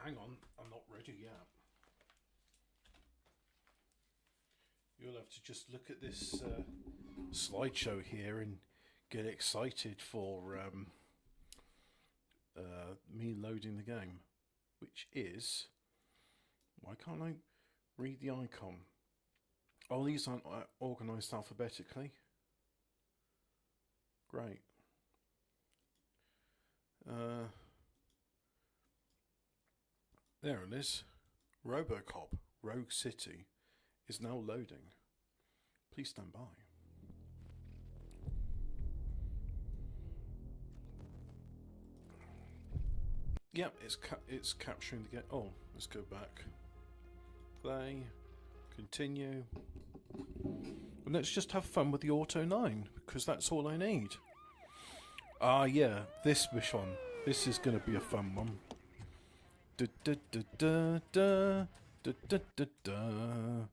hang on, I'm not ready yet. You'll have to just look at this slideshow here and get excited for me loading the game, which is... Why can't I read the icon? Oh, these aren't organised alphabetically. Great. There it is. Robocop Rogue City is now loading. Please stand by. Yep, it's capturing the game. Oh, let's go back. Play. Continue. And let's just have fun with the Auto 9, because that's all I need. Ah, yeah, this mission. This is going to be a fun one. Da da da da da da da da da.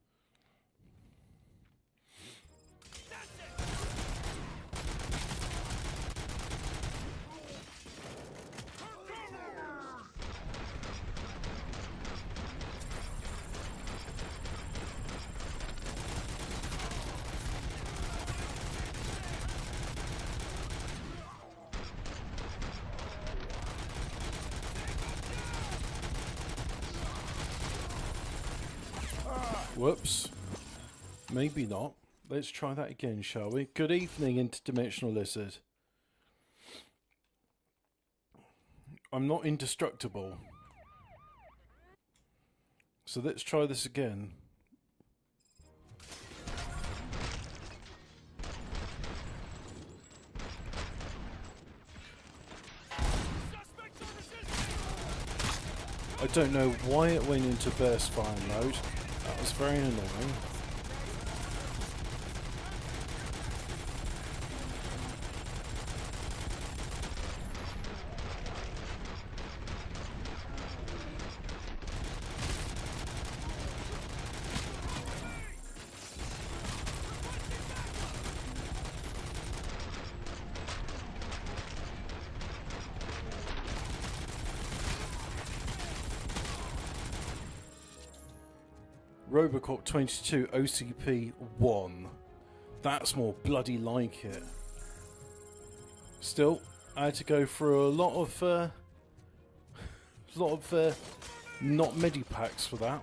Whoops. Maybe not. Let's try that again, shall we? Good evening, Interdimensional Lizard. I'm not indestructible. So let's try this again. I don't know why it went into burst fire mode. That was very annoying. Robocop 22 OCP 1. That's more bloody like it. Still, I had to go through a lot of not medipacks for that.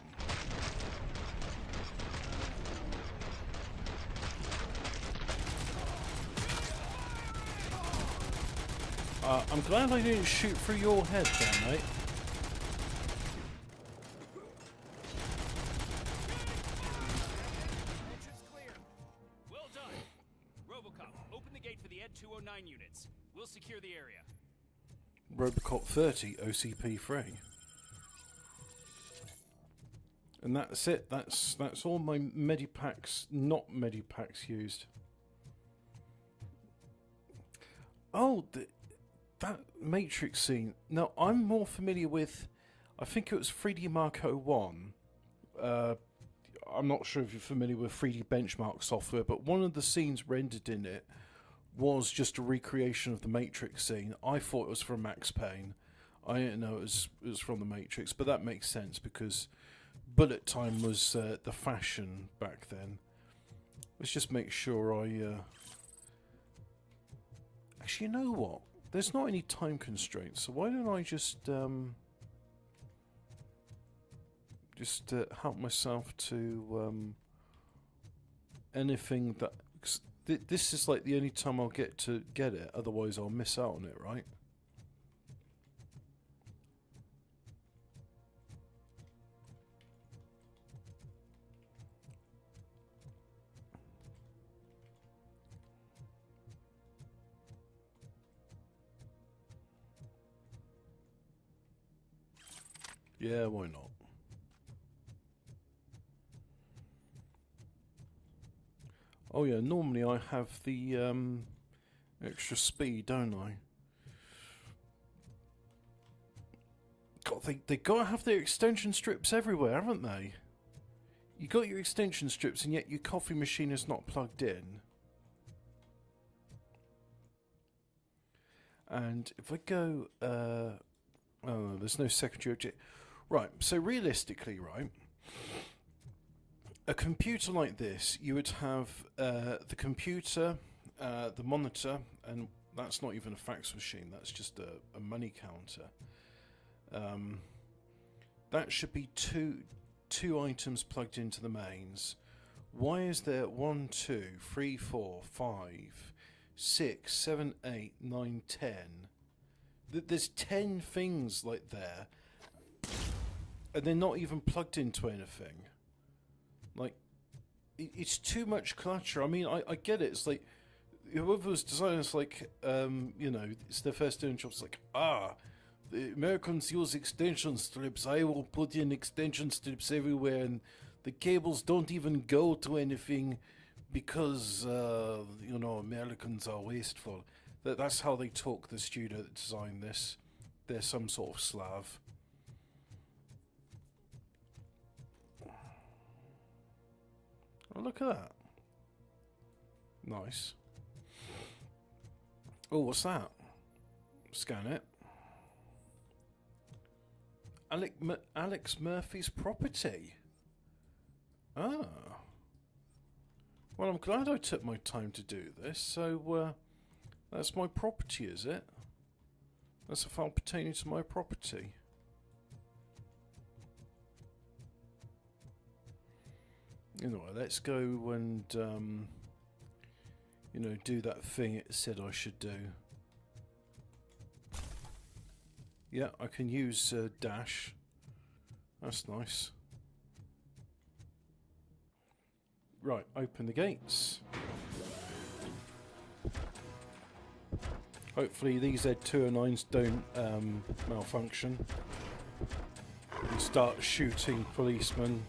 I'm glad I didn't shoot through your head there, mate. Units. We'll secure the area. Robocop 30 OCP 3. And that's it. That's all my medipacks, not medipacks used. Oh, that Matrix scene. Now, I'm more familiar with, I think it was 3D Mark 01. I'm not sure if you're familiar with 3D benchmark software, but one of the scenes rendered in it was just a recreation of the Matrix scene. I thought it was from Max Payne. I didn't know it was from the Matrix, but that makes sense because bullet time was the fashion back then. Let's just make sure I... Actually, you know what? There's not any time constraints, so why don't I just help myself to anything that... This is like the only time I'll get to get it, otherwise I'll miss out on it, right? Yeah, why not? Oh yeah, normally I have the extra speed, don't I? God, they gotta have their extension strips everywhere, haven't they? You got your extension strips and yet your coffee machine is not plugged in. And if I go... oh, there's no secondary object. Right, so realistically, right, a computer like this, you would have the computer, the monitor, and that's not even a fax machine, that's just a money counter. That should be two items plugged into the mains. Why is there 1, 2, 3, 4, 5, 6, 7, 8, 9, 10? There's 10 things like there, and they're not even plugged into anything. Like, it's too much clutter. I mean, I get it. It's like, whoever was designing it's like, you know, it's their first doing job. It's like, the Americans use extension strips. I will put in extension strips everywhere, and the cables don't even go to anything because, you know, Americans are wasteful. That's how they talk, the studio that designed this. They're some sort of Slav. Oh, look at that. Nice. Oh, what's that? Scan it. Alex Murphy's property. Ah. Well, I'm glad I took my time to do this. So, that's my property, is it? That's a file pertaining to my property. Anyway, let's go and, you know, do that thing it said I should do. Yeah, I can use dash. That's nice. Right, open the gates. Hopefully these Z209s don't malfunction and start shooting policemen.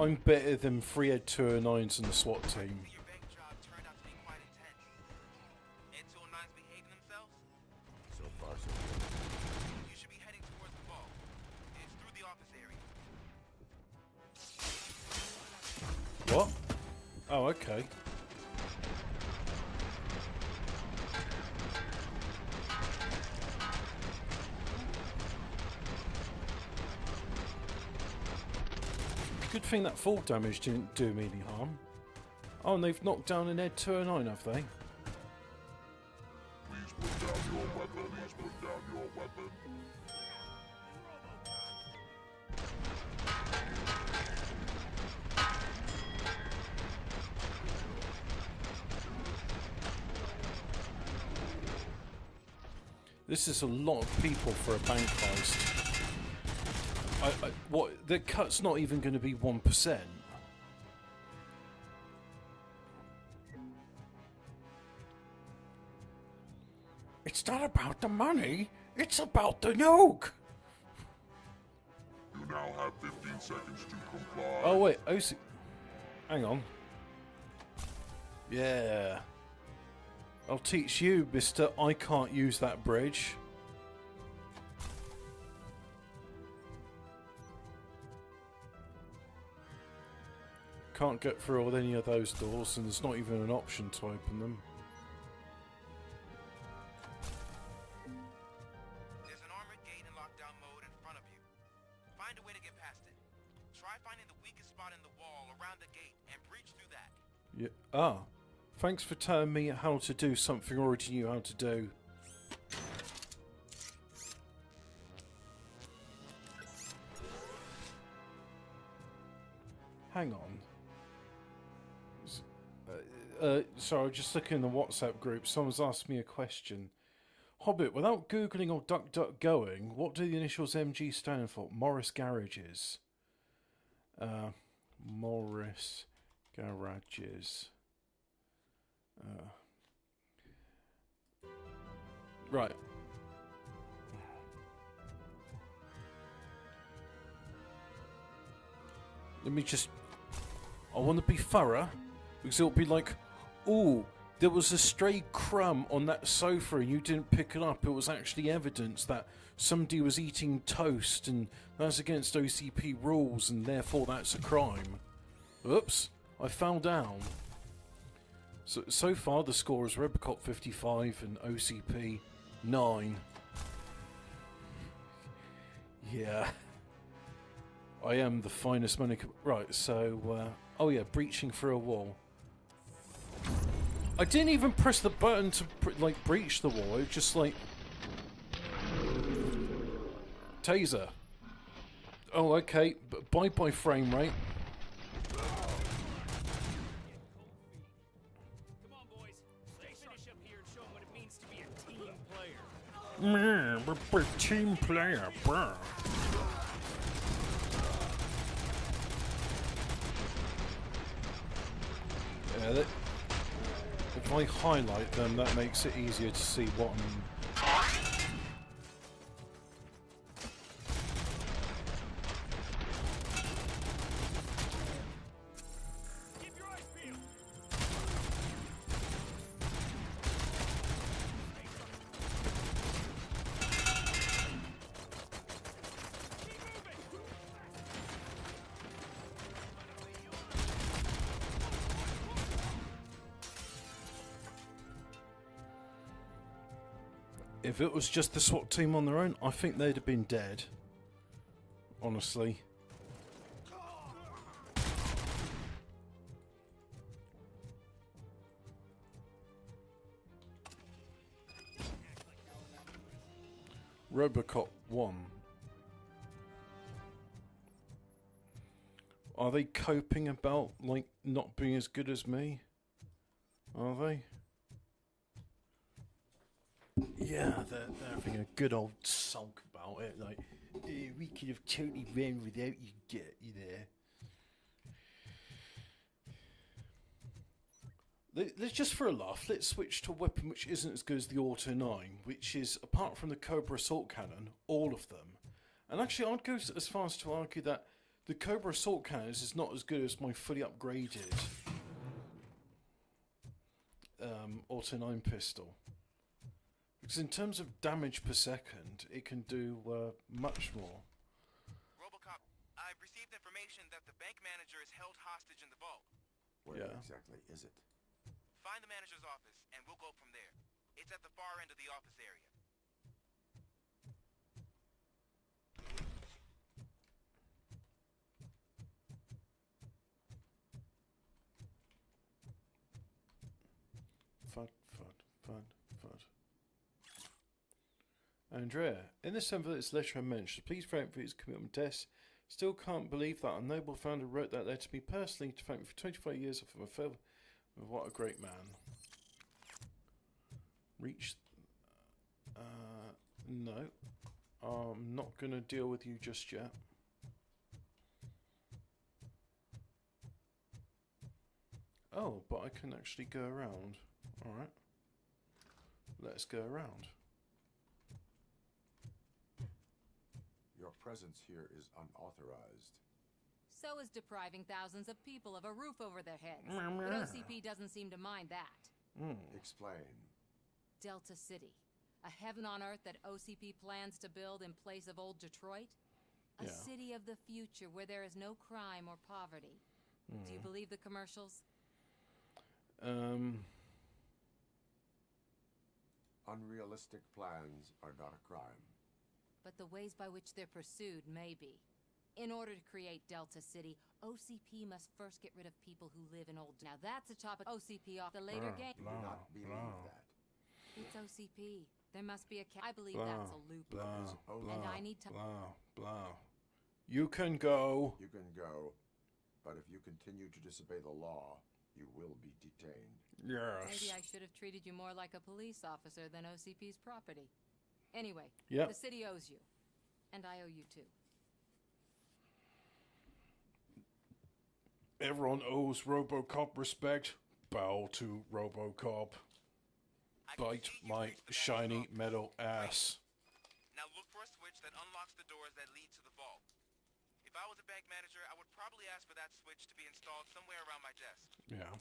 I'm better than 3 Z209s in the SWAT team. Your bank job turned out to be quite intense. N209's behaving themselves? So far, so good. You should be heading towards the vault. It's through the office area. What? Oh, okay. Good thing that fall damage didn't do me any harm. Oh, and they've knocked down an Z209, have they? Please put down your weapon. Please put down your weapon. This is a lot of people for a bank heist. What? The cut's not even going to be 1%. It's not about the money. It's about the nuke. You now have 15 seconds to comply. Oh wait, hang on. Yeah. I'll teach you, mister. I can't use that bridge. Can't get through any of those doors, and there's not even an option to open them. There's an armored gate in lockdown mode in front of you. Find a way to get past it. Try finding the weakest spot in the wall around the gate and breach through that. Yeah. Ah. Thanks for telling me how to do something I already knew how to do. Hang on. Sorry, just looking in the WhatsApp group. Someone's asked me a question. Hobbit, without Googling or DuckDuckGoing, what do the initials MG stand for? Morris Garages. Morris Garages. Right. Let me just... I want to be thorough, because it'll be like, ooh, there was a stray crumb on that sofa and you didn't pick it up, it was actually evidence that somebody was eating toast, and that's against OCP rules, and therefore that's a crime. Oops, I fell down. So far the score is Robocop 55 and OCP 9. Yeah. I am the finest money... Right, so... oh yeah, breaching through a wall. I didn't even press the button to, like, breach the wall. It was just like... Taser. Oh, okay. Bye-bye frame rate. Come on, boys. Let's finish up here and show 'em what it means to be a team player. We're team player, bruh. Yeah, if I highlight them, that makes it easier to see what I'm... Keep your eyes peeled. If it was just the SWAT team on their own, I think they'd have been dead. Honestly. Robocop 1. Are they coping about, like, not being as good as me? Are they? Yeah, they're having a good old sulk about it. Like, we could have totally ran without you get you there. Let's just for a laugh, let's switch to a weapon which isn't as good as the Auto 9, which is, apart from the Cobra Assault Cannon, all of them. And actually, I'd go as far as to argue that the Cobra Assault Cannon is not as good as my fully upgraded Auto 9 pistol. Because in terms of damage per second, it can do much more. Robocop, I've received information that the bank manager is held hostage in the vault. Where Yeah. exactly is it? Find the manager's office, and we'll go from there. It's at the far end of the office area. Fud. Andrea, in this envelope's letter I mentioned, please thank for his commitment test. Still can't believe that a noble founder wrote that letter to me personally to thank me for 25 years of my fellow. What a great man. Reach. No. I'm not going to deal with you just yet. Oh, but I can actually go around. Alright. Let's go around. Your presence here is unauthorized. So is depriving thousands of people of a roof over their heads. But OCP doesn't seem to mind that. Explain. Delta City. A heaven on earth that OCP plans to build in place of old Detroit? A Yeah. city of the future where there is no crime or poverty. Do you believe the commercials? Unrealistic plans are not a crime. But the ways by which they're pursued may be. In order to create Delta City, OCP must first get rid of people who live in old... Now that's a topic OCP off the later game. Do not believe that. It's OCP. There must be a... I believe that's a loop. And I need to... Blah. You can go. You can go, but if you continue to disobey the law, you will be detained. Yes. Maybe I should have treated you more like a police officer than OCP's property. Anyway, Yep. the city owes you. And I owe you too. Everyone owes RoboCop respect. Bow to RoboCop. I can Bite see you've my reached the shiny manager's office. metal ass. Now look for a switch that unlocks the doors that lead to the vault. If I was a bank manager, I would probably ask for that switch to be installed somewhere around my desk. Yeah.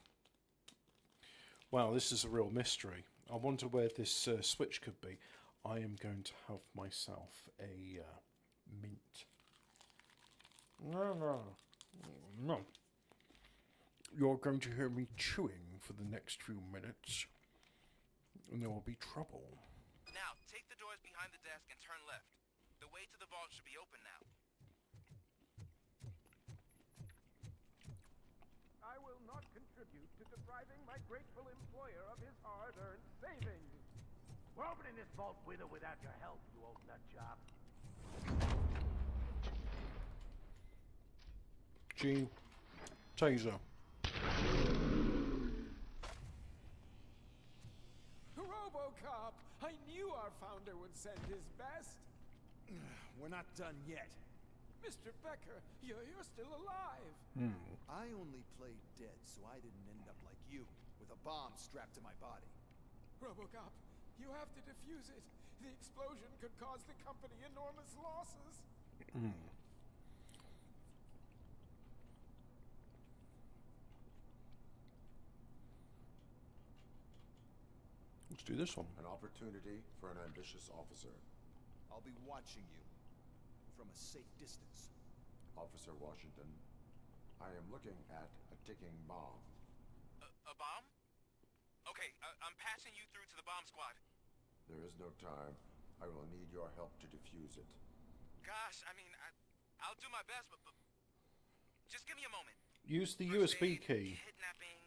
Wow, this is a real mystery. I wonder where this switch could be. I am going to have myself a mint. No. You're going to hear me chewing for the next few minutes, and there will be trouble. Now, take the doors behind the desk and turn left. The way to the vault should be open now. I will not contribute to depriving my grateful employer of his hard-earned savings. We're opening this vault with or without your help, you old nut job. G. Taser. RoboCop! I knew our founder would send his best. We're not done yet. Mr. Becker, you're still alive. I only played dead, so I didn't end up like you, with a bomb strapped to my body. RoboCop, you have to defuse it. The explosion could cause the company enormous losses. Let's do this one. An opportunity for an ambitious officer. I'll be watching you from a safe distance. Officer Washington, I am looking at a ticking bomb. A bomb? Okay, I'm passing you through to the bomb squad. There is no time. I will need your help to defuse it. Gosh, I mean, I'll do my best, but just give me a moment. Use the First USB aid, key. Kidnapping.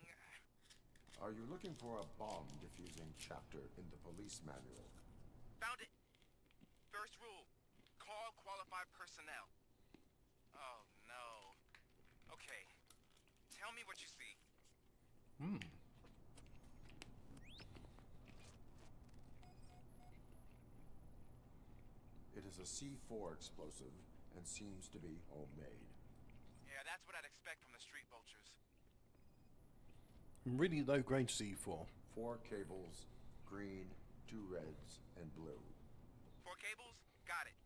Are you looking for a bomb defusing chapter in the police manual? Found it. First rule, call qualified personnel. Oh, no. Okay, tell me what you see. It is a C4 explosive and seems to be homemade. Yeah, that's what I'd expect from the street vultures. Really low grade C4. 4 cables, green, 2 reds, and blue. 4 cables? Got it.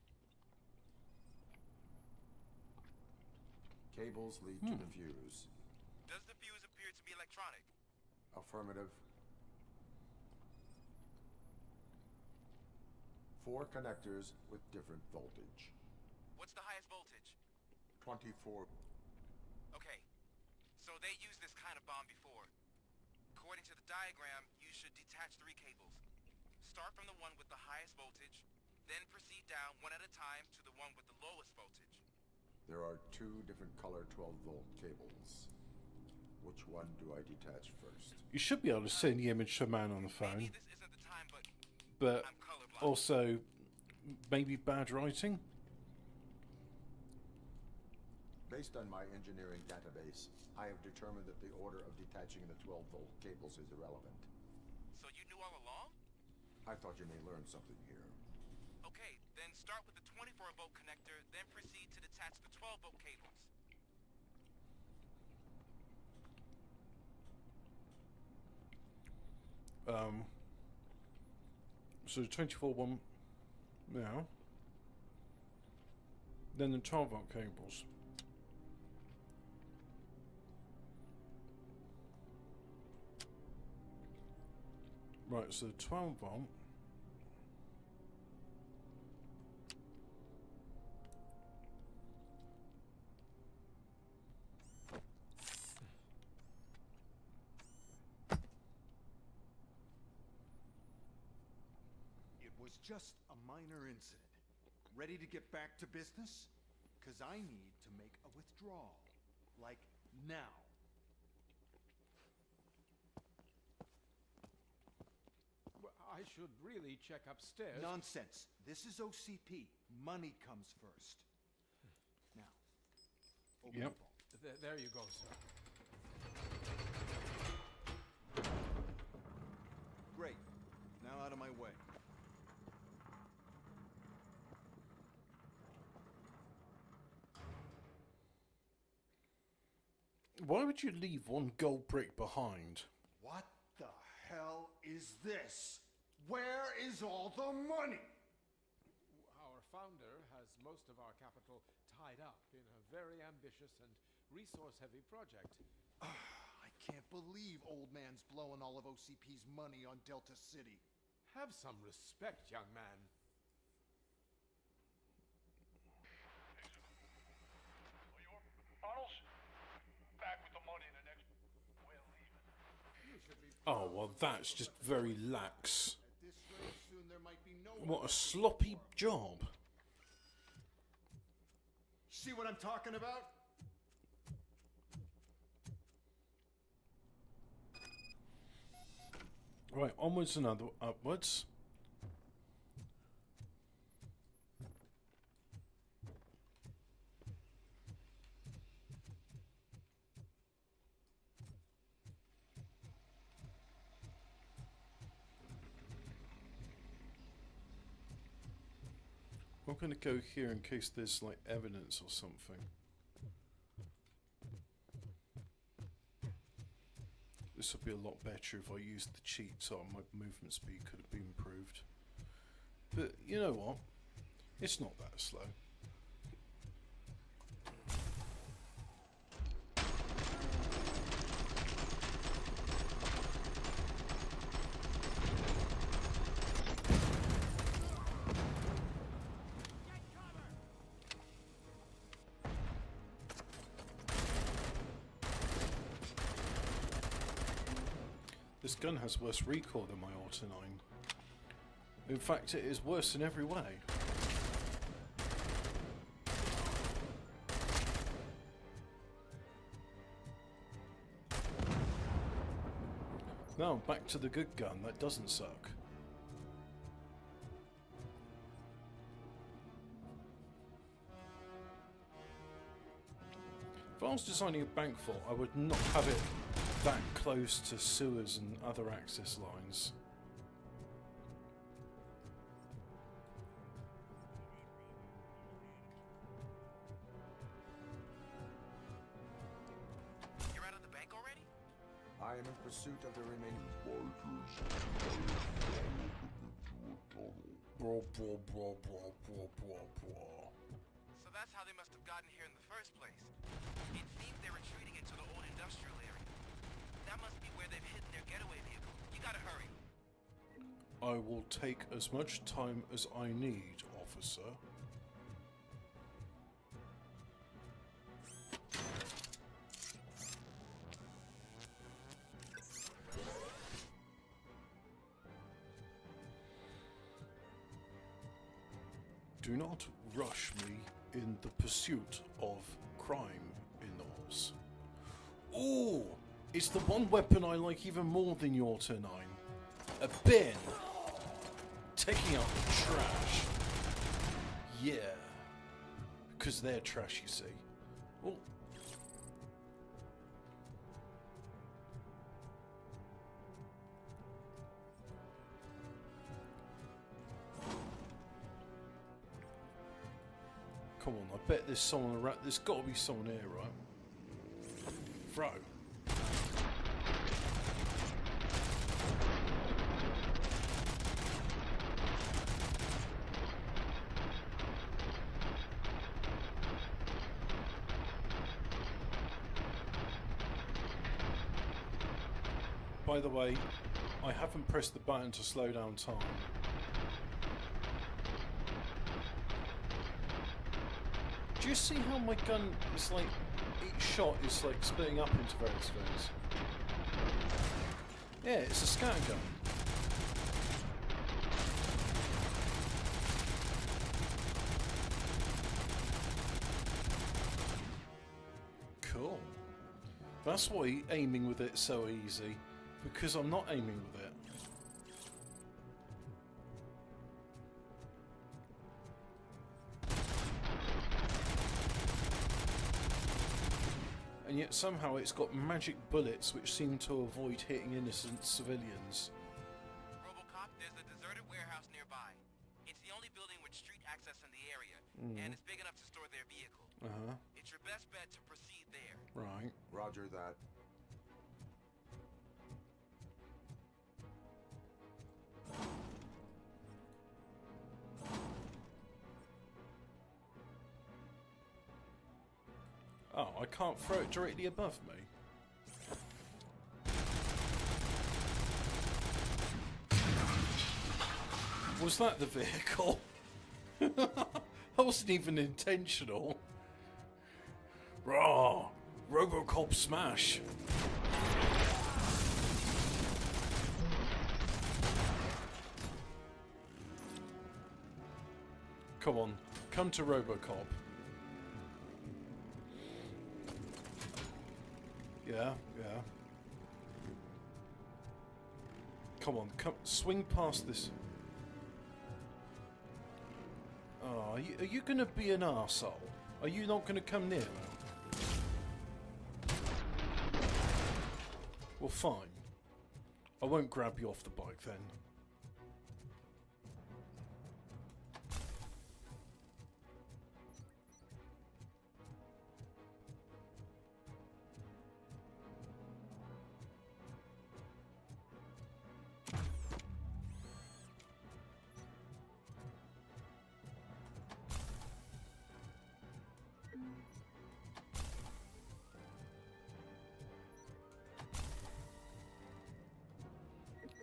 Cables lead to the fuse. Does the fuse appear to be electronic? Affirmative. 4 connectors with different voltage. What's the highest voltage? 24. Okay, so they used this kind of bomb before. According to the diagram, you should detach 3 cables. Start from the one with the highest voltage, then proceed down one at a time to the one with the lowest voltage. There are 2 different color 12-volt cables. Which one do I detach first? You should be able to send the image to a man on the phone, Maybe this isn't the time, but but I'm colorblind. also maybe bad writing. Based on my engineering database, I have determined that the order of detaching the 12-volt cables is irrelevant. So you knew all along? I thought you may learn something here. Okay, then start with the 24-volt connector, then proceed to detach the 12-volt cables. So the 24 one now. Then the 12 volt cables. Right, so the 12 volt. It was just a minor incident. Ready to get back to business? Because I need to make a withdrawal. Like now. Well, I should really check upstairs. Nonsense. This is OCP. Money comes first. Now. Open Yep. the vault. There you go, sir. Great. Now out of my way. Why would you leave one gold brick behind? What the hell is this? Where is all the money? Our founder has most of our capital tied up in a very ambitious and resource-heavy project. I can't believe old man's blowing all of OCP's money on Delta City. Have some respect, young man. Arnold's back with the money in the next. We're leaving. You should be Oh, well, that's just very lax. at this rate. Soon there might be no What a one sloppy job. See what I'm talking about? Right, onwards and upwards. I'm going to go here in case there's like evidence or something. This would be a lot better if I used the cheat so my movement speed could have been improved. But you know what? It's not that slow. This gun has worse recoil than my Auto 9. In fact, it is worse in every way. Now, back to the good gun that doesn't suck. If I was designing a bank vault, I would not have it that close to sewers and other access lines. You're out of the bank already? I am in pursuit of the remaining. Blah, blah, blah, blah, blah, blah, blah. So that's how they must have gotten here in the first place. It seems they're retreating into the old industrial area. That must be where they've hidden their getaway vehicle. You gotta hurry. I will take as much time as I need, officer. Do not rush me in the pursuit of crime indoors. Ooh! It's the one weapon I like even more than your Auto 9. A bin! Taking out the trash. Yeah. Because they're trash, you see. Oh. Come on, I bet there's someone around. There's got to be someone here, right? Throw. By the way, I haven't pressed the button to slow down time. Do you see how my gun is like, each shot is like splitting up into various things? Yeah, it's a scatter gun. Cool. That's why aiming with it's so easy, because I'm not aiming with it. And yet somehow it's got magic bullets which seem to avoid hitting innocent civilians. RoboCop, there's a deserted warehouse nearby. It's the only building with street access in the area, and it's big enough to store their vehicle. Uh-huh. It's your best bet to proceed there. Right. Roger that. Oh, I can't throw it directly above me. Was that the vehicle? That wasn't even intentional. Raw! Robocop smash! Come on, come to Robocop. Yeah, yeah. Come on, come, swing past this. Oh, are you gonna be an arsehole? Are you not gonna come near? Well, fine. I won't grab you off the bike then.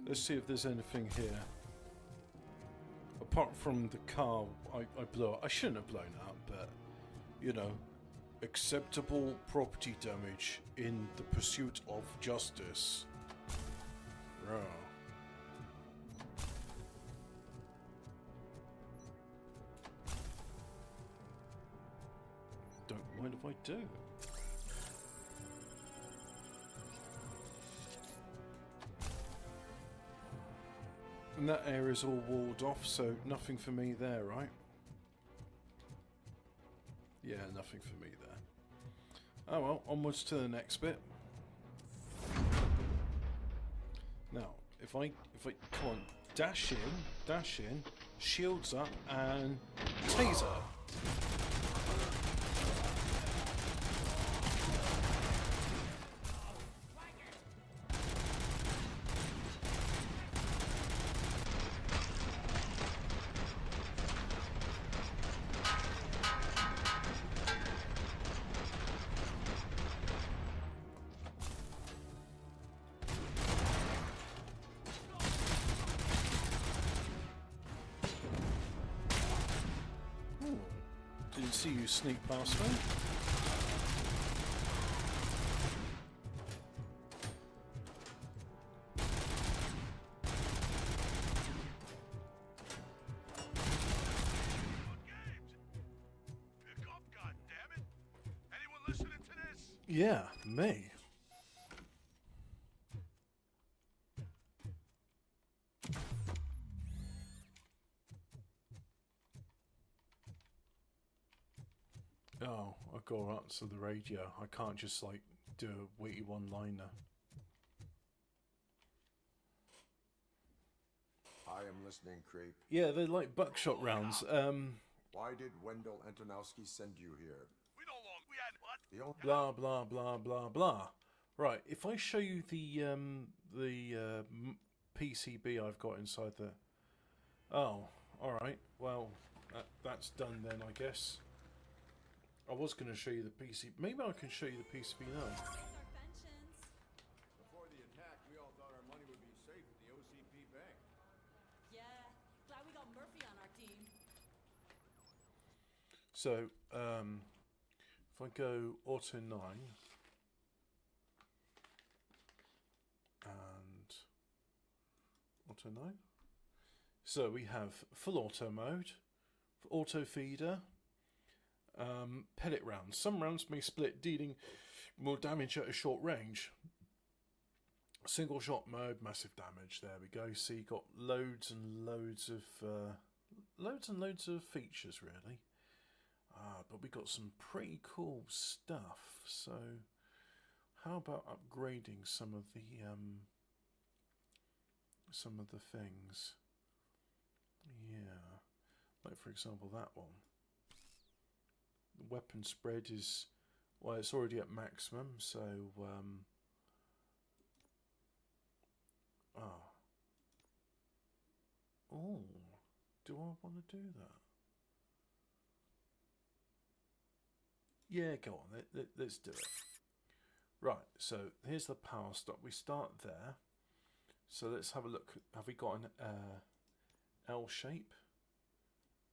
Let's see if there's anything here. Apart from the car I blew up. I shouldn't have blown up, but, you know, acceptable property damage in the pursuit of justice. Rah. Don't mind if I do. And that area's all walled off, so nothing for me there, right? Yeah, nothing for me there. Oh well, onwards to the next bit. Now, if I come on, dash in, shields up, and taser. Didn't see you sneak past me. Pick up, goddammit! Anyone listening to this? Yeah, me. Oh, I go up to the radio. I can't just like do a witty one-liner. I am listening, creep. Yeah, they're like buckshot rounds. Why did Wendell Antonowski send you here? We no longer. We had what? The only Blah blah blah blah blah. Right, if I show you the PCB I've got inside the. Oh, all right. Well, that's done then, I guess. I was going to show you the PCB. Maybe I can show you the PCB now. Before the attack, we all thought our money would be safe at the OCP bank. Yeah, glad we got Murphy on our team. So, if I go Auto 9 and Auto 9, so we have full auto mode, auto feeder, pellet rounds. Some rounds may split, dealing more damage at a short range. Single shot mode, massive damage. There we go. So you got loads and loads of features, really. But we got some pretty cool stuff. So how about upgrading some of the things? Yeah, like for example that one. The weapon spread is, well, it's already at maximum, so oh, do I want to do that? Yeah, go on, let's do it. Right, so here's the power stop. We start there. So let's have a look. Have we got an L shape.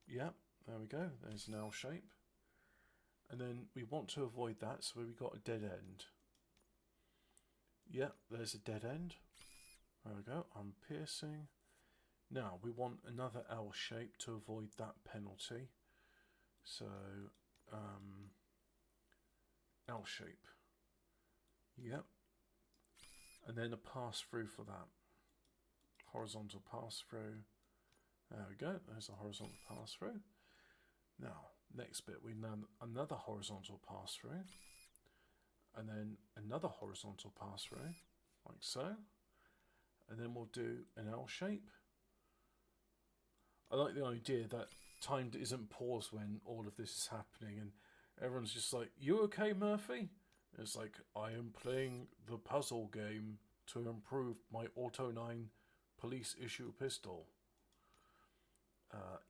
Yep, there we go. There's an L shape. And then we want to avoid that, so we got a dead end. Yep, there's a dead end. There we go. I'm piercing. Now we want another L shape to avoid that penalty. So L shape. Yep. And then a pass through for that. Horizontal pass through. There we go. There's a horizontal pass through. Now, next bit, we know another horizontal pass through. And then another horizontal pass through, like so. And then we'll do an L shape. I like the idea that time isn't paused when all of this is happening and everyone's just like, "You okay, Murphy?" It's like, "I am playing the puzzle game to improve my Auto 9 police issue pistol."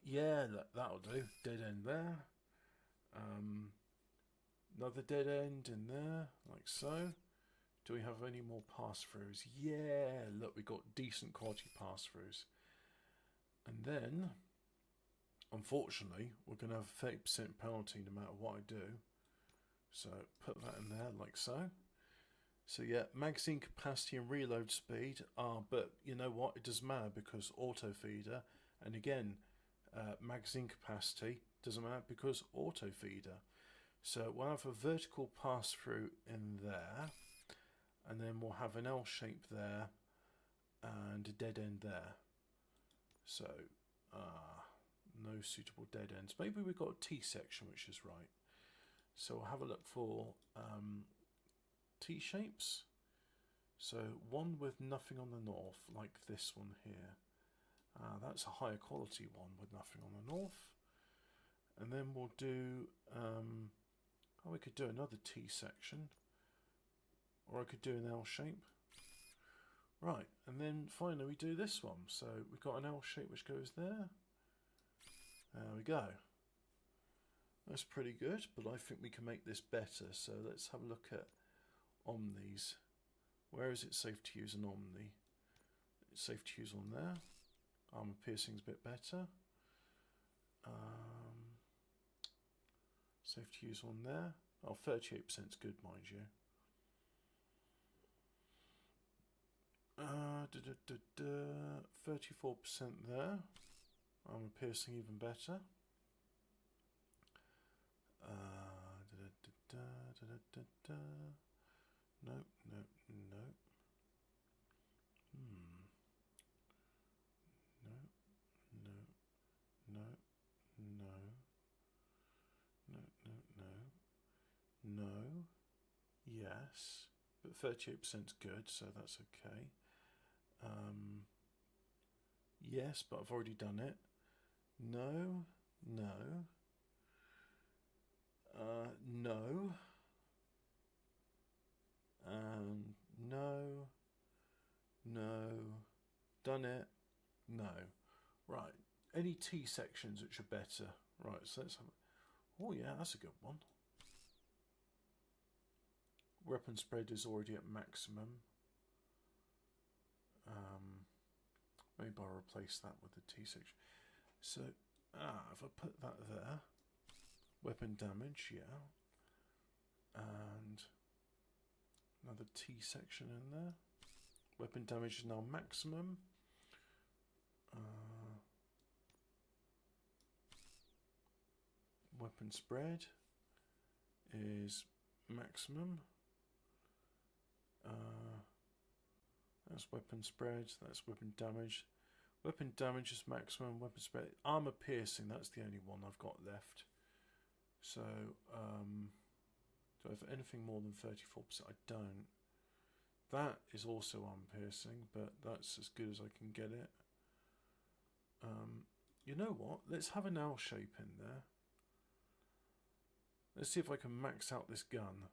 Yeah, that'll do. Dead end there. Another dead end in there, like so. Do we have any more pass-throughs? Yeah, look, we got decent quality pass-throughs. And then, unfortunately, we're going to have a 30% penalty no matter what I do. So, put that in there, like so. So yeah, magazine capacity and reload speed are, but you know what, it doesn't matter because auto feeder, and again, magazine capacity doesn't matter because auto feeder. So we'll have a vertical pass through in there, and then we'll have an L shape there, and a dead end there. So, no suitable dead ends. Maybe we've got a T section, which is right. So we'll have a look for T shapes. So one with nothing on the north, like this one here. That's a higher quality one with nothing on the north. And then we'll do, we could do another T section. Or I could do an L shape. Right, and then finally we do this one. So we've got an L shape which goes there. There we go. That's pretty good, but I think we can make this better. So let's have a look at omnis. Where is it safe to use an omni? It's safe to use on there. Armor piercing's a bit better. Safe to use on there. Oh, 38% is good, mind you. 34% there. Armor piercing even better. Nope, nope, nope. No, no, no, no, no, no, no, no, yes, but 38% is good, so that's okay. Yes, but I've already done it. No, no, no, no, no, done it, no. Right, any T sections which are better. Right, so let's have. Oh yeah, that's a good one. Weapon spread is already at maximum. Maybe I'll replace that with the T section. So, if I put that there, weapon damage, yeah, and another T section in there. Weapon damage is now maximum. Weapon spread is maximum. That's weapon spread, that's weapon damage. Weapon damage is maximum, weapon spread. Armor piercing, that's the only one I've got left. So, do I have anything more than 34%? I don't. That is also armor piercing, but that's as good as I can get it. You know what? Let's have an L shape in there. Let's see if I can max out this gun.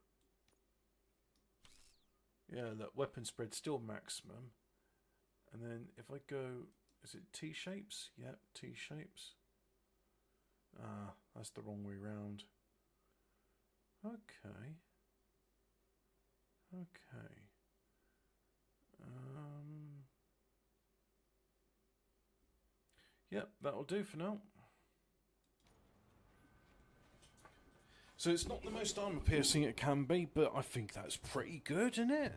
Yeah, look, weapon spread still maximum. And then if I go, is it T shapes? Yep, T shapes. That's the wrong way round. Okay. Okay. Yep, that'll do for now. So it's not the most armor piercing it can be, but I think that's pretty good, isn't it?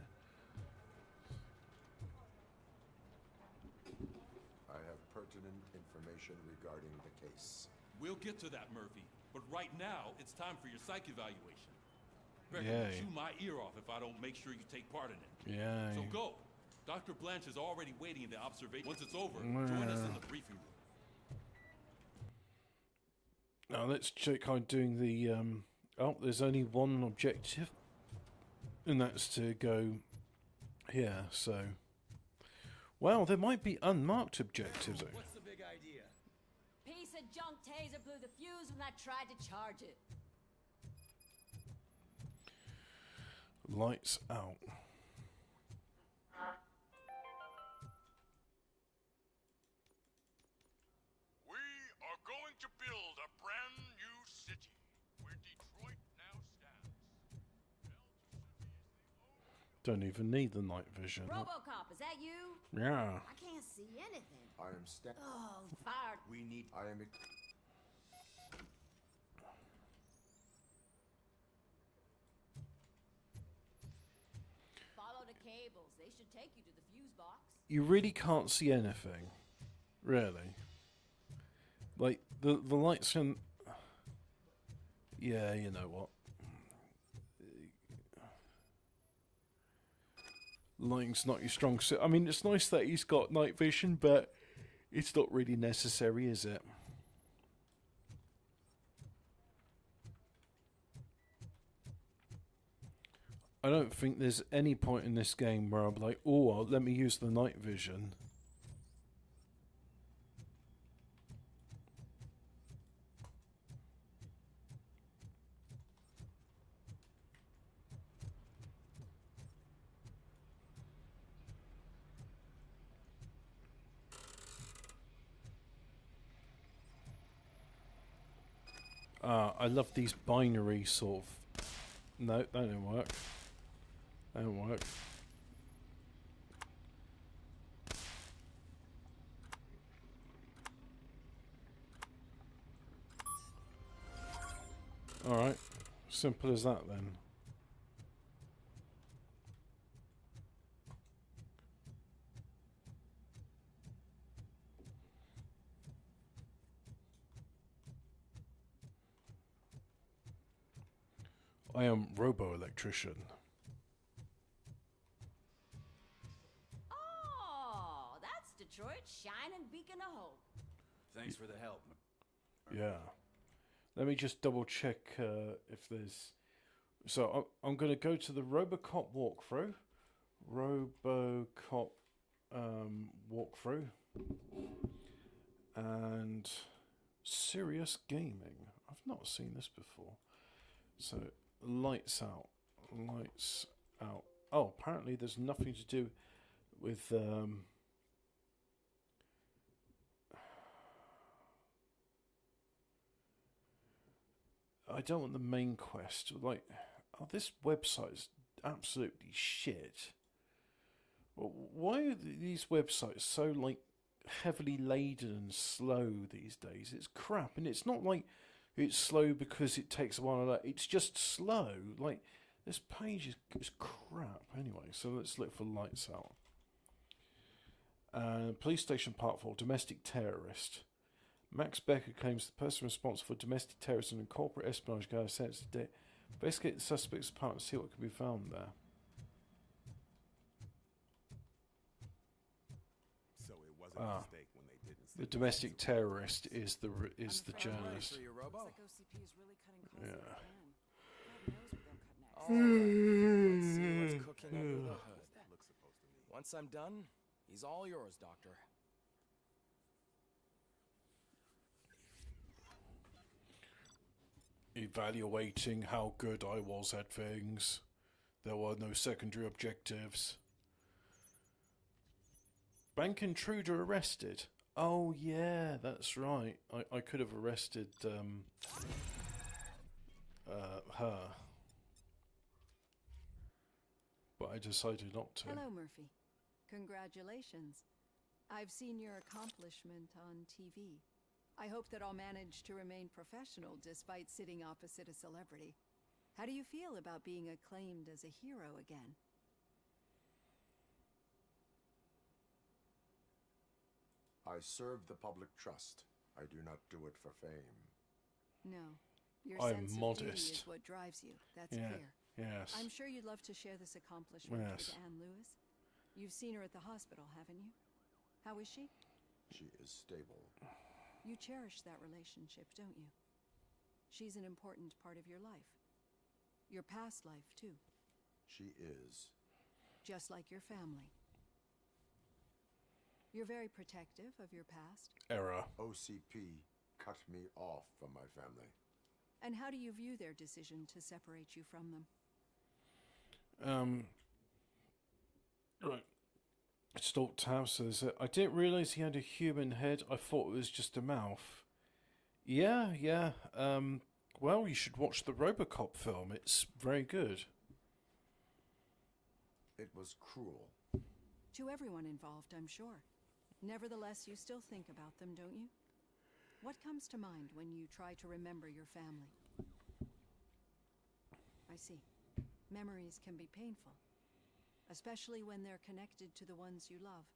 I have pertinent information regarding the case. We'll get to that, Murphy. But right now, it's time for your psych evaluation. Becker Yay. will chew my ear off if I don't make sure you take part in it. Yeah. So go. Dr. Blanche is already waiting in the observation. Once it's over, join us in the briefing room. Now let's check on doing the. Oh, there's only one objective, and that's to go here. So, well, there might be unmarked objectives. What's the big idea? Piece of junk taser blew the fuse when I tried to charge it. Lights out. We are going to build a brand new city where Detroit now stands. Don't even need the night vision. Robocop, is that you? Yeah. I can't see anything. I am Oh, fired. We need. I am. Follow the cables. They should take you to the fuse box. You really can't see anything, really. Like the lights can. Yeah, you know what. Lighting's not your strong suit. I mean, it's nice that he's got night vision, but it's not really necessary, is it? I don't think there's any point in this game where I'm like, oh, well, let me use the night vision. I love these binary sort of... No, that didn't work. That didn't work. Alright. Simple as that then. I am Robo-Electrician. Oh, that's Detroit's shining beacon of hope. Thanks for the help. Yeah. Let me just double check if there's... So I'm going to go to the Robocop walkthrough. Robocop walkthrough. And Serious Gaming. I've not seen this before. So, lights out. Lights out. Oh, apparently there's nothing to do with... I don't want the main quest. Like, oh, this website's absolutely shit. Well, why are these websites so, like, heavily laden and slow these days? It's crap, and it's not like it's slow because it takes a while. It's just slow. Like, this page is crap. Anyway, so let's look for lights out. Police station part 4, domestic terrorist. Max Becker claims the person responsible for domestic terrorism and corporate espionage got a sensitive date. Investigate the suspect's apartment and see what can be found there. So it wasn't a mistake when they didn't. The domestic terrorist is the journalist. For your robo? Looks like OCP is really cutting costs Yeah. like God knows where they'll cut next. Let's see what's cooking under the hood. Once I'm done, he's all yours, Doctor. Evaluating how good I was at things. There were no secondary objectives. Bank intruder arrested. Oh yeah, that's right. I could have arrested her. But I decided not to. Hello, Murphy. Congratulations. I've seen your accomplishment on TV. I hope that I'll manage to remain professional despite sitting opposite a celebrity. How do you feel about being acclaimed as a hero again? I serve the public trust. I do not do it for fame. No. Your I'm sense modest. of duty is what drives you. That's Yeah. clear. Yes. I'm sure you'd love to share this accomplishment Yes. with Anne Lewis. You've seen her at the hospital, haven't you? How is she? She is stable. You cherish that relationship, don't you? She's an important part of your life. Your past life, too. She is. Just like your family. You're very protective of your past. Error. OCP cut me off from my family. And how do you view their decision to separate you from them? Right. Stalk Tab says, I didn't realise he had a human head. I thought it was just a mouth. Yeah. Well, you should watch the RoboCop film. It's very good. It was cruel. To everyone involved, I'm sure. Nevertheless, you still think about them, don't you? What comes to mind when you try to remember your family? I see. Memories can be painful, especially when they're connected to the ones you love.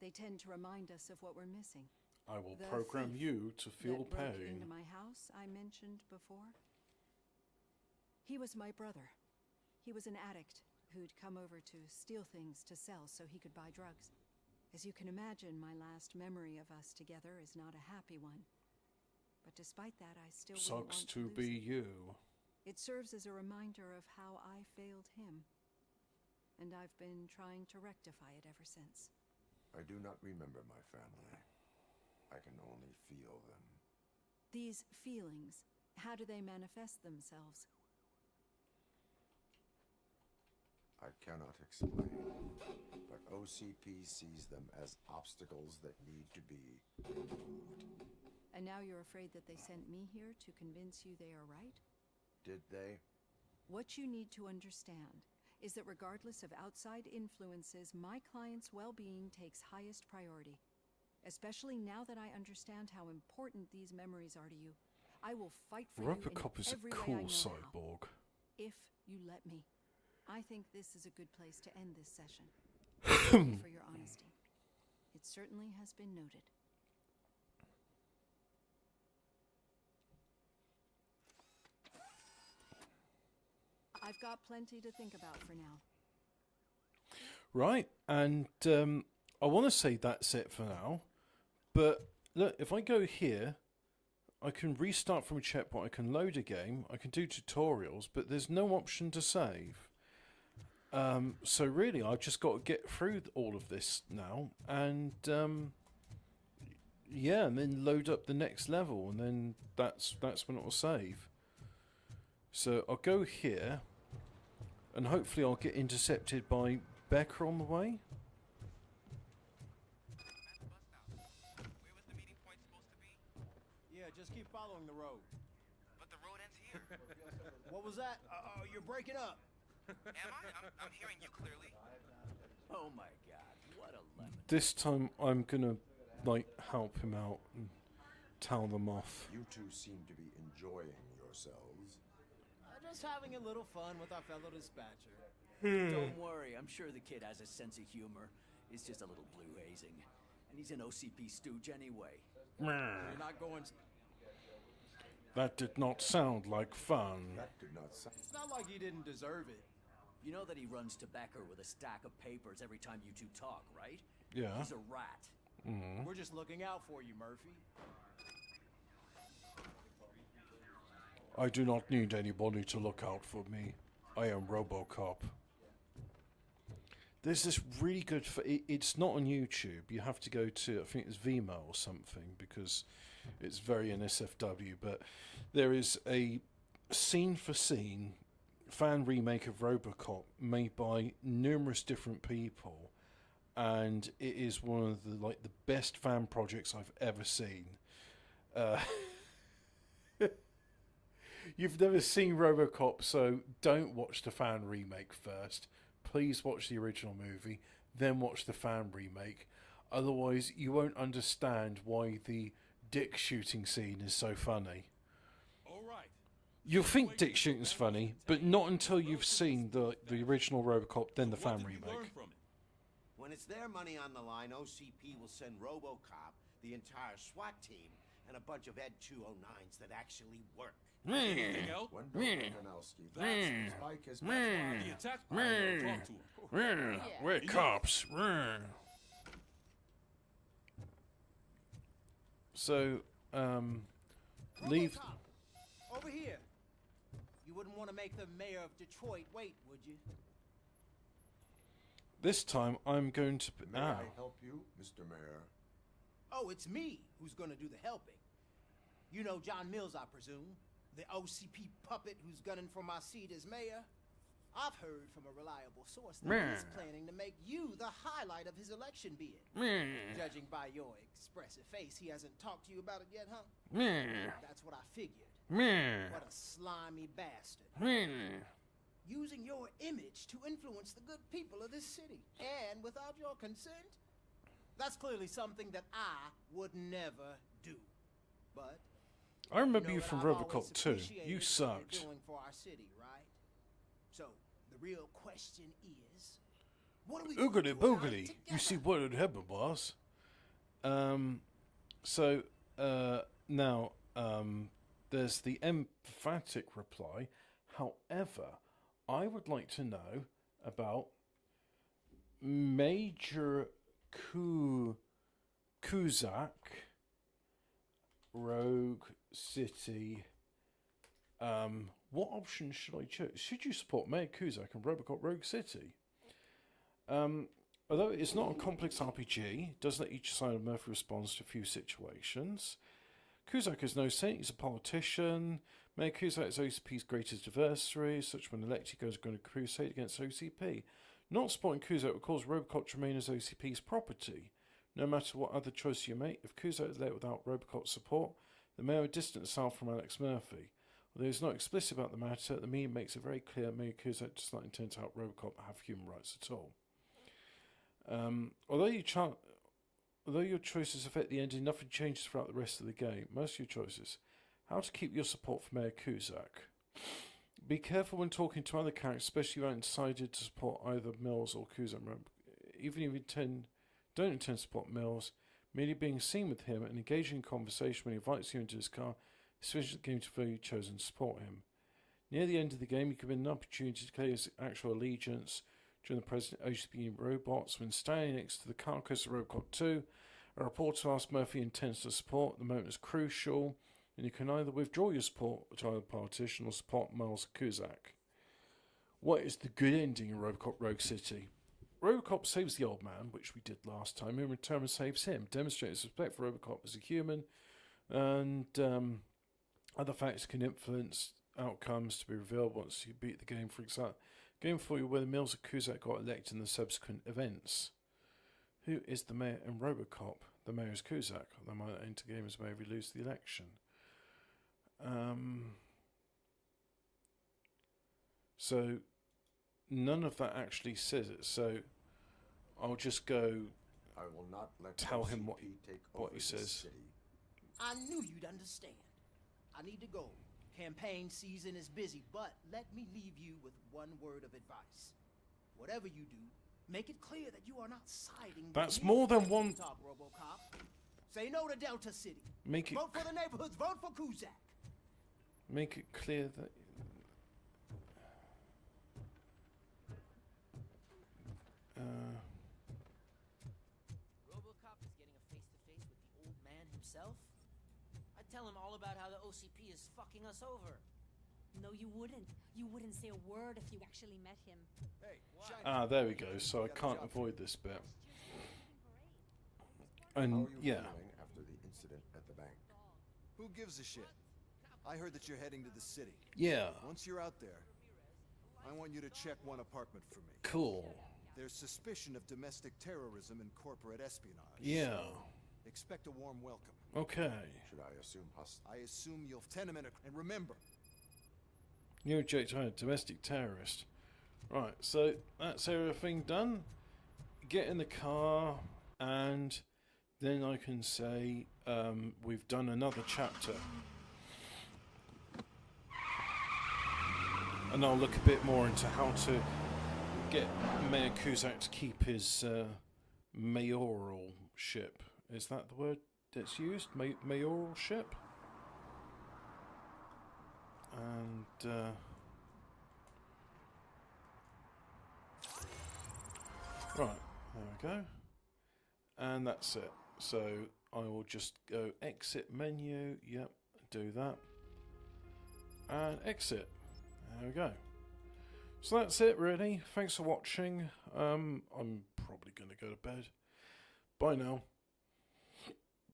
They tend to remind us of what we're missing. I will The program thief you to feel that broke pain. into my house I mentioned before. He was my brother. He was an addict who'd come over to steal things to sell so he could buy drugs. As you can imagine, my last memory of us together is not a happy one. But despite that, I still wouldn't Sucks want to lose be him. you. It serves as a reminder of how I failed him. And I've been trying to rectify it ever since. I do not remember my family. I can only feel them. These feelings, how do they manifest themselves? I cannot explain, but OCP sees them as obstacles that need to be removed. And now you're afraid that they sent me here to convince you they are right? Did they? What you need to understand is that regardless of outside influences, my client's well-being takes highest priority. Especially now that I understand how important these memories are to you. I will fight for RoboCop you is in a every way I cool know how. cyborg. If you let me. I think this is a good place to end this session. Thank you for your honesty. It certainly has been noted. I've got plenty to think about for now. Right, and I want to say that's it for now. But look, if I go here, I can restart from a checkpoint, I can load a game, I can do tutorials, but there's no option to save. So really, I've just got to get through all of this now, and yeah, and then load up the next level, and then that's when it will save. So I'll go here, and hopefully I'll get intercepted by Becca on the way. Yeah, just keep following the road. But the road ends here. What was that? You're breaking up. Am I? I'm hearing you clearly. Oh my god, what a lemon. This time I'm gonna like help him out and tell them off. You two seem to be enjoying yourselves. Just having a little fun with our fellow dispatcher. Don't worry, I'm sure the kid has a sense of humor. It's just a little blue hazing. And he's an OCP stooge anyway. You're not going... That did not sound like fun. That did not sound... It's not like he didn't deserve it. You know that he runs to Becker with a stack of papers every time you two talk, right? Yeah. He's a rat. Mm-hmm. We're just looking out for you, Murphy. I do not need anybody to look out for me. I am RoboCop. There's this really good... It's not on YouTube. You have to go to, I think it's Vimeo or something, because it's very NSFW, but there is a scene-for-scene fan remake of RoboCop made by numerous different people, and it is one of the best fan projects I've ever seen. You've never seen RoboCop, so don't watch the fan remake first. Please watch the original movie, then watch the fan remake. Otherwise, you won't understand why the dick shooting scene is so funny. All right. You'll think dick shooting's funny, but not until you've seen the original RoboCop, then the fan remake. When it's their money on the line, OCP will send RoboCop, the entire SWAT team, and a bunch of Ed 209s that actually work. Anything else? Spike has The attack. Talk to him. We're cops. So, leave. RoboCop, over here. You wouldn't want to make the mayor of Detroit wait, would you? This time, I'm going to. May I help you, Mr. Mayor? Oh, it's me who's gonna do the helping. You know John Mills, I presume? The OCP puppet who's gunning for my seat as mayor? I've heard from a reliable source that he's planning to make you the highlight of his election bid. Judging by your expressive face, he hasn't talked to you about it yet, huh? That's what I figured. What a slimy bastard. Using your image to influence the good people of this city. And without your consent? That's clearly something that I would never do. But I remember you that from I've RoboCop always 2. appreciated You what sucked. you're doing for our city, right? So, the real question is, what are we Oogly doing boogly. together? You see what had happened, boss. Now, there's the emphatic reply. However, I would like to know about Major Kuzak, Rogue City. What option should I choose? Should you support Mayor Kuzak and Robocop Rogue City? Although it's not a complex RPG, it does let each side of Murphy respond to a few situations. Kuzak is no saint, he's a politician. Mayor Kuzak is OCP's greatest adversary, such when elected goes on a crusade against OCP. Not supporting Kuzak will cause Robocop to remain as OCP's property. No matter what other choice you make, if Kuzak is left without Robocop's support, the mayor will distance himself from Alex Murphy. Although he's not explicit about the matter, the media makes it very clear Mayor Kuzak does not intend to help Robocop have human rights at all. Although your choices affect the ending, nothing changes throughout the rest of the game. Most of your choices. How to keep your support for Mayor Kuzak. Be careful when talking to other characters, especially if you haven't decided to support either Mills or Kuzak. Even if you don't intend to support Mills, merely being seen with him and engaging in conversation when he invites you into his car is sufficient game to feel you've chosen to support him. Near the end of the game, you can win an opportunity to declare his actual allegiance during the President OCP robots. When standing next to the carcass of Robocop 2, a reporter asks Murphy intends to support. The moment is crucial, and you can either withdraw your support to either politician or support Miles Kuzak. What is the good ending in Robocop Rogue City? Robocop saves the old man, which we did last time, and in return saves him, demonstrates respect for Robocop as a human, and other factors can influence outcomes to be revealed once you beat the game. For example, game for you whether Mills or Kuzak got elected in the subsequent events. Who is the mayor in Robocop? The mayor is Kuzak. They might enter the game as mayor if we lose the election. So none of that actually says it. So I'll just go. I will not let tell him what he says. City. I knew you'd understand. I need to go. Campaign season is busy, but let me leave you with one word of advice. Whatever you do, make it clear that you are not siding. That's more than one. Talk, RoboCop. Say no to Delta City. Make it. Vote for the neighborhoods. Vote for Kuzak. Make it clear that. RoboCop is getting a face-to-face with the old man himself? I'd tell him all about how the OCP is fucking us over. No, you wouldn't. You wouldn't say a word if you actually met him. Hey, there we go. So I can't avoid this bit. And How are you yeah. feeling after the incident at the bank? Who gives a shit? I heard that you're heading to the city. Yeah. Once you're out there, I want you to check one apartment for me. Cool. There's suspicion of domestic terrorism and corporate espionage. Yeah. So expect a warm welcome. Okay. Should I assume I assume you'll tenement and remember. You reject a domestic terrorist. Right, so that's everything done. Get in the car. and then I can say we've done another chapter. And I'll look a bit more into how to get Mayor Cusack to keep his mayoral ship. Is that the word that's used? Mayoral ship? And right, there we go. And that's it. So I will just go exit menu, yep, do that. And exit. There we go. So that's it really. Thanks for watching. I'm probably going to go to bed. Bye now.